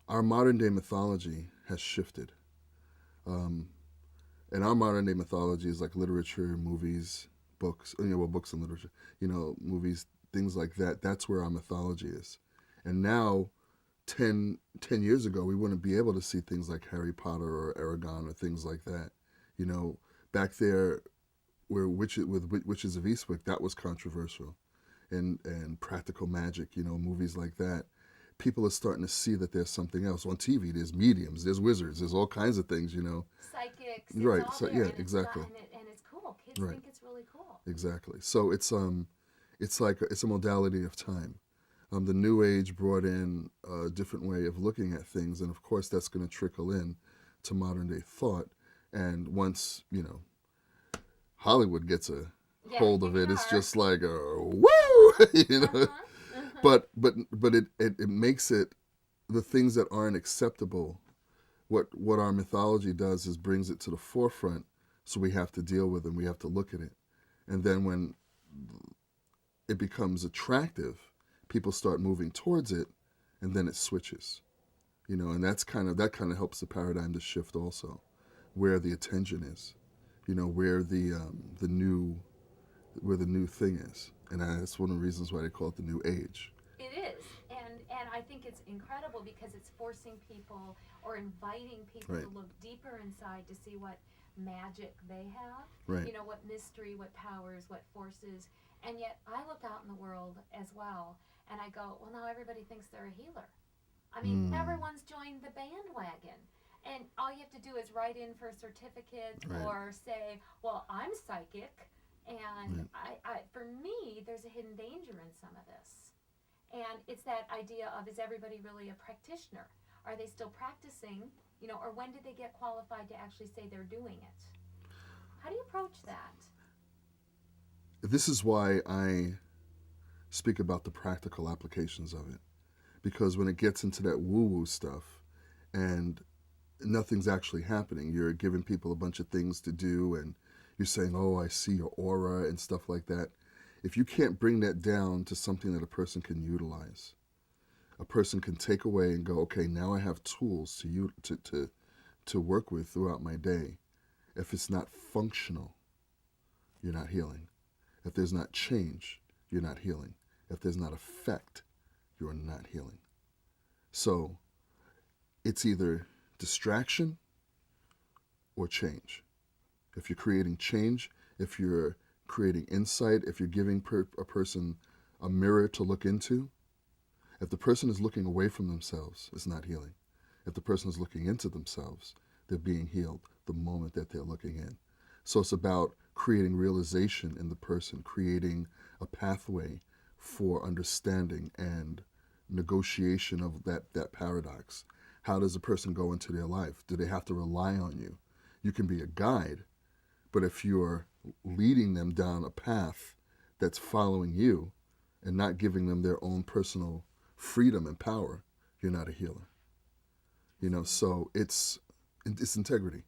Our modern day mythology has shifted. Um, and our modern day mythology is like literature, movies, books, well, books and literature, movies, things like that. That's where our mythology is. And now, 10 years ago, we wouldn't be able to see things like Harry Potter or Aragon or things like that. You know, back there, where Witches of Eastwick, that was controversial. And practical magic, movies like that. People are starting to see that there's something else on TV. There's mediums, there's wizards, there's all kinds of things. Psychics, it's Right. all So there, yeah, and it's not, exactly. and it's cool. Kids Right. think it's really cool. Exactly. So it's like it's a modality of time. The New Age brought in a different way of looking at things, and of course that's going to trickle in to modern day thought. And once Hollywood gets a Yeah, hold here of we it, it's are. just like a woo, Uh huh. Uh huh. But it makes it, the things that aren't acceptable. What our mythology does is brings it to the forefront, so we have to deal with it. We have to look at it, and then when it becomes attractive, people start moving towards it, and then it switches. And that kind of helps the paradigm to shift also, where the attention is, where the new thing is, and that's one of the reasons why they call it the new age. It is, and I think it's incredible because it's forcing people or inviting people Right. to look deeper inside to see what magic they have. Right. What mystery, what powers, what forces. And yet, I look out in the world as well, and I go, well, now everybody thinks they're a healer. I mean, Mm. everyone's joined the bandwagon. And all you have to do is write in for a certificate Right. or say, well, I'm psychic. And Right. for me, there's a hidden danger in some of this. And it's that idea of, is everybody really a practitioner? Are they still practicing? Or when did they get qualified to actually say they're doing it? How do you approach that? This is why I speak about the practical applications of it, because when it gets into that woo-woo stuff and nothing's actually happening, you're giving people a bunch of things to do, and you're saying, "Oh, I see your aura" and stuff like that. If you can't bring that down to something that a person can utilize, a person can take away and go, "Okay, now I have tools to work with throughout my day." If it's not functional, you're not healing. If there's not change, you're not healing. If there's not effect, you're not healing. So it's either distraction or change. If you're creating change, if you're creating insight, if you're giving a person a mirror to look into, if the person is looking away from themselves, it's not healing. If the person is looking into themselves, they're being healed the moment that they're looking in. So it's about creating realization in the person, creating a pathway for understanding and negotiation of that paradox. How does a person go into their life? Do they have to rely on you? You can be a guide, but if you're leading them down a path that's following you and not giving them their own personal freedom and power, you're not a healer. So it's integrity.